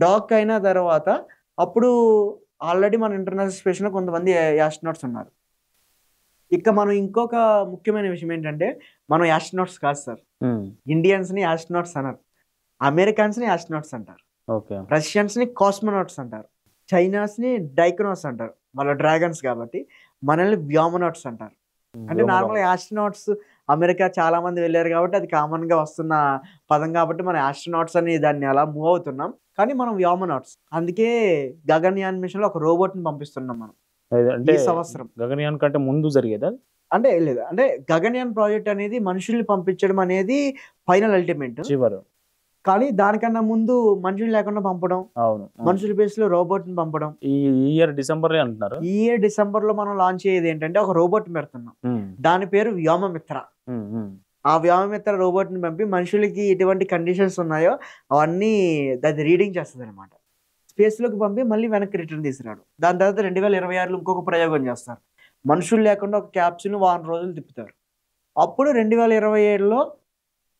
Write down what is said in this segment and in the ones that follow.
Dock అయిన తర్వాత అప్పుడు ఆల్రెడీ మన ఇంటర్నేషనల్ స్పేస్‌లో కొంతమంది యాస్ట్రోనాట్స్ ఉన్నారు. ఇక మనం ఇంకొక ముఖ్యమైన విషయం ఏంటంటే, మనం యాస్ట్రోనాట్స్ కాదు సార్. ఇండియన్స్‌ని యాస్ట్రోనాట్స్ అనరు. అమెరికన్స్‌ని యాస్ట్రోనాట్స్ అంటారు. ఓకే. రష్యన్స్‌ని కాస్మోనాట్స్ అంటారు. చైనాస్‌ని డైకోనాట్స్ అంటారు. వాళ్ళ డ్రాగన్స్ కాబట్టి. మనల్ని వ్యోమనాట్స్ అంటారు. అంటే నార్మల్‌గా యాస్ట్రోనాట్స్ అమెరికా చాలా మంది వెళ్లారు కాబట్టి అది కామన్‌గా వస్తున్న పదం కాబట్టి మనం యాస్ట్రోనాట్స్ అని దాన్ని అలా మూవ్ అవుతున్నాం. కానీ మనం వ్యోమనాట్స్. అందుకే గగన్యాన్ మిషన్‌లో ఒక రోబోట్‌ని పంపిస్తున్నాం మనం. అంటే ఈ సంవత్సరం. గగనయాన్ కంటే ముందు జరిగేదా? అంటే లేదు. అంటే గగన్యాన్ ప్రాజెక్ట్ అనేది మనుషుల్ని పంపించడం అనేది ఫైనల్ అల్టిమేట్. చివరు. కానీ దానికన్నా ముందు మనుషులు లేకుండా పంపడం, అవును. మనుషుల బేస్‌లో రోబోట్‌ని పంపడం. ఈ ఇయర్ డిసెంబరే అంటున్నారు. ఈ ఇయర్ డిసెంబర్‌లో మనం లాంచ్ అయ్యేది ఏంటంటే ఒక రోబోట్‌ని పెడుతున్నాం. దాని పేరు వ్యోమమిత్ర. ఆ వ్యోమమిత్ర రోబోట్‌ని పంపి మనుషులకి ఎటువంటి కండిషన్స్ ఉన్నాయో అవన్నీ అది రీడింగ్ చేస్తదనమాట. స్పేస్‌లోకి పంపి మళ్ళీ వెనక్కి రిటర్న్ తీసుకురావడం. దాని తర్వాత 2026లో ఇంకొక ప్రయోగం చేస్తారు. మనుషులు లేకుండా ఒక క్యాప్సూల్‌ని వారం రోజులు తిప్పుతారు. అప్పుడు 2027లో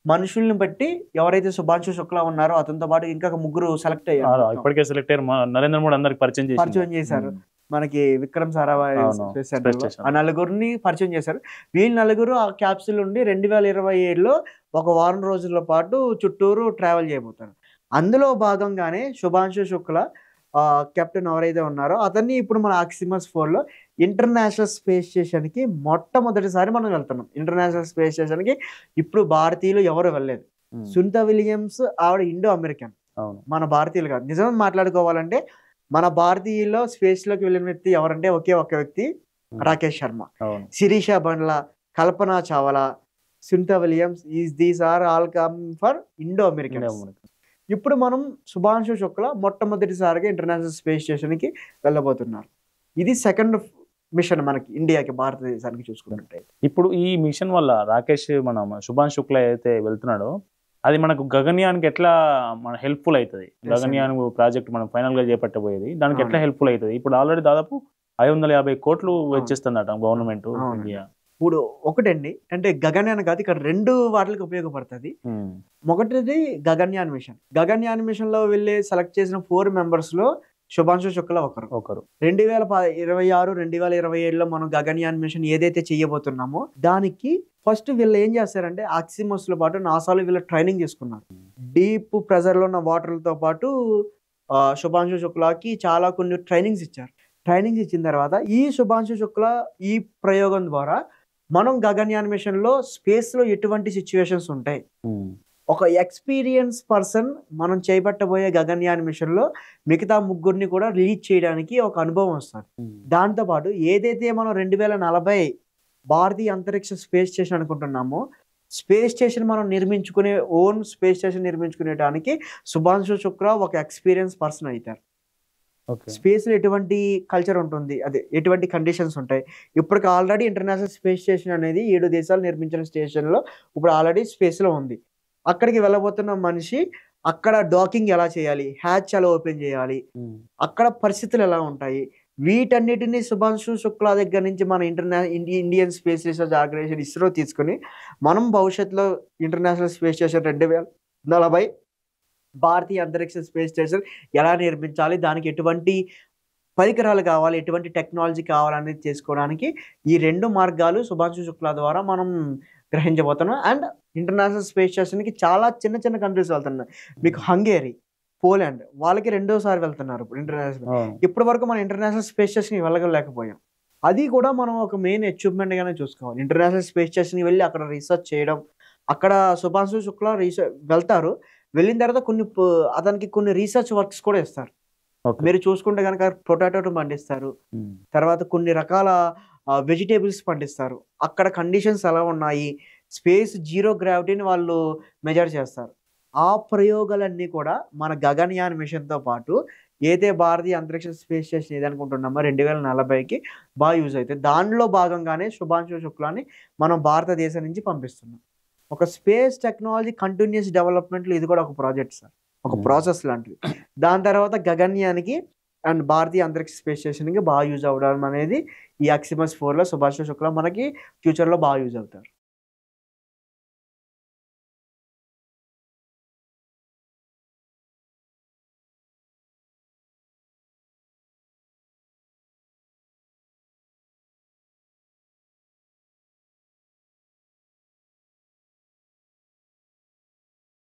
మనుషుల్ని బట్టి ఎవరైతే శుభాంశు శుక్లా ఉన్నారో అతనితో పాటు ఇంకా ముగ్గురు సెలెక్ట్ అయ్యారు. ఇప్పటికే సెలెక్ట్ అయ్యారు. నరేంద్ర మోడీ అందరికి పరిచయం చేశారు. మనకి విక్రమ్ సారాభాయ్ స్పేస్ సెంటర్‌లో ఆ నలుగురిని పరిచయం చేశారు. వీళ్ళు నలుగురు ఆ క్యాప్సూల్ నుండి 2027లో ఒక వారం రోజుల పాటు చుట్టూరు ట్రావెల్ చేయబోతారు. అందులో భాగంగానే శుభాంశు శుక్లా కెప్టెన్ ఎవరైతే ఉన్నారో అతన్ని ఇప్పుడు మన ఆక్సిమస్ 4లో ఇంటర్నేషనల్ స్పేస్ స్టేషన్‌కి మొట్టమొదటిసారి మనం వెళ్తున్నాం. ఇంటర్నేషనల్ స్పేస్ స్టేషన్‌కి ఇప్పుడు భారతీయులు ఎవరు వెళ్ళలేదు. సునీత విలియమ్స్ ఆవిడ ఇండో అమెరికన్. మన భారతీయులు కాదు. నిజం మాట్లాడుకోవాలంటే మన భారతీయుల్లో స్పేస్‌లోకి వెళ్ళిన వ్యక్తి ఎవరంటే ఒకే ఒక్క వ్యక్తి Rakesh Sharma. Sirisha Bandla, Kalpana Chawla, Sunita Williams these are all come for Indo Americans. ఇప్పుడు మనం శుభాంశు శుక్లా మొట్టమొదటిసారిగా ఇంటర్నేషనల్ స్పేస్ స్టేషన్‌కి వెళ్ళబోతున్నారు. ఇది సెకండ్ మిషన్ మనకి ఇండియాకి, భారతదేశానికి చూసుకున్నట్టే. ఇప్పుడు ఈ మిషన్ వల్ల రాకేష్ శుభాంశు శుక్లా అయితే వెళ్తున్నాడో అది మనకు గగన్యాన్కి ఎట్లా హెల్ప్ఫుల్ అవుతుంది? గగన్యాన్ ప్రాజెక్ట్ మనం ఫైనల్ గా చేపట్టబోయేది దానికి ఎట్లా హెల్ప్ఫుల్ అవుతుంది? ఇప్పుడు ఆల్రెడీ దాదాపు 550 కోట్లు వెచ్చిస్తుందట గవర్నమెంట్ ఇండియా. ఇప్పుడు ఒకటండి, అంటే గగన్యాన్ కాదు, ఇక్కడ 2 వాటికి ఉపయోగపడుతుంది. ఒకటిది గగన్యాన్ మిషన్. గగన్యాన్ మిషన్ లో వెళ్ళి సెలెక్ట్ చేసిన 4 మెంబర్స్ లో శుభాంశు శుక్లా ఒకరు. 2026, 2027లో మనం గగన్యాన్ మిషన్ ఏదైతే చేయబోతున్నామో దానికి ఫస్ట్ వీళ్ళు ఏం చేస్తారంటే ఆక్సిమస్ లో పాటు నాసాలో వీళ్ళు ట్రైనింగ్ చేసుకున్నారు. డీప్ ప్రెజర్ లో ఉన్న వాటర్లతో పాటు శుభాంశు శుక్లాకి చాలా కొన్ని ట్రైనింగ్స్ ఇచ్చారు. ట్రైనింగ్స్ ఇచ్చిన తర్వాత ఈ శుభాంశు శుక్లా ఈ ప్రయోగం ద్వారా మనం గగన్యాన్ మిషన్ లో స్పేస్ లో ఎటువంటి సిచ్యువేషన్స్ ఉంటాయి, ఒక ఎక్స్పీరియన్స్ పర్సన్ మనం చేపట్టబోయే గగన్యాన్ మిషన్ లో మిగతా ముగ్గురిని కూడా రిలీజ్ చేయడానికి ఒక అనుభవం వస్తుంది. దాంతోపాటు ఏదైతే మనం 2040 భారతీయ అంతరిక్ష స్పేస్ స్టేషన్ అనుకుంటున్నామో, స్పేస్ స్టేషన్ మనం నిర్మించుకునే ఓన్ స్పేస్ స్టేషన్ నిర్మించుకునేటానికి శుభాంశు శుక్లా ఒక ఎక్స్పీరియన్స్ పర్సన్ అవుతారు. స్పేస్ లో ఎటువంటి కల్చర్ ఉంటుంది, అదే ఎటువంటి కండిషన్స్ ఉంటాయి. ఇప్పటికి ఆల్రెడీ ఇంటర్నేషనల్ స్పేస్ స్టేషన్ అనేది 7 దేశాలు నిర్మించిన స్టేషన్ లో ఇప్పుడు ఆల్రెడీ స్పేస్ లో ఉంది. అక్కడికి వెళ్ళబోతున్న మనిషి అక్కడ డాకింగ్ ఎలా చేయాలి, హ్యాచ్ ఎలా ఓపెన్ చేయాలి, అక్కడ పరిస్థితులు ఎలా ఉంటాయి, వీటన్నిటిని శుభాంశు శుక్లా దగ్గర నుంచి మన Indian space research organisation ISRO తీసుకుని మనం భవిష్యత్తులో ఇంటర్నేషనల్ స్పేస్ స్టేషన్ 2040 భారతీయ అంతరిక్ష స్పేస్ స్టేషన్ ఎలా నిర్మించాలి, దానికి ఎటువంటి పరికరాలు కావాలి, ఎటువంటి టెక్నాలజీ కావాలనేది చేసుకోవడానికి ఈ 2 మార్గాలు శుభాంశు శుక్లా ద్వారా మనం గ్రహించబోతున్నాం. అండ్ ఇంటర్నేషనల్ స్పేస్ స్టేషన్కి చాలా చిన్న చిన్న కంట్రీస్ వెళ్తున్నాయి. మీకు హంగేరీ, పోలాండ్ వాళ్ళకి 2వ సారి వెళ్తున్నారు ఇప్పుడు ఇంటర్నేషనల్. ఇప్పటి వరకు మనం ఇంటర్నేషనల్ స్పేస్ స్టేషన్కి వెళ్ళలేకపోయాం. అది కూడా మనం ఒక మెయిన్ అచీవ్మెంట్ గానే చూసుకోవాలి. ఇంటర్నేషనల్ స్పేస్ స్టేషన్కి వెళ్ళి అక్కడ రీసెర్చ్ చేయడం. అక్కడ శుభాంశు శుక్లా వెళ్తారు. వెళ్ళిన తర్వాత అతనికి కొన్ని రీసెర్చ్ వర్క్స్ కూడా ఇస్తారు. మీరు చూసుకుంటే కనుక పొటాటో పండిస్తారు, తర్వాత కొన్ని రకాల వెజిటేబుల్స్ పండిస్తారు. అక్కడ కండిషన్స్ ఎలా ఉన్నాయి, స్పేస్ జీరో గ్రావిటీని వాళ్ళు మెజర్ చేస్తారు. ఆ ప్రయోగాలన్నీ కూడా మన గగన్యాన్ మిషన్తో పాటు ఏదైతే భారతీయ అంతరిక్ష స్పేస్ స్టేషన్ ఏదనుకుంటున్నామో 2040కి బాగా యూజ్ అవుతాయి. దానిలో భాగంగానే శుభాంశు శుక్లాని మనం భారతదేశం నుంచి పంపిస్తున్నాం. ఒక స్పేస్ టెక్నాలజీ కంటిన్యూస్ డెవలప్మెంట్లో ఇది కూడా ఒక ప్రాజెక్ట్ సార్, ఒక ప్రాసెస్ లాంటిది. దాని తర్వాత గగన్యానికి అండ్ భారతీయ అంతరిక్ష స్పేస్ స్టేషన్కి బాగా యూజ్ అవ్వడం అనేది ఈ ఆక్సిమస్ 4లో శుభాంశు శుక్లా మనకి ఫ్యూచర్లో బాగా యూజ్ అవుతారు.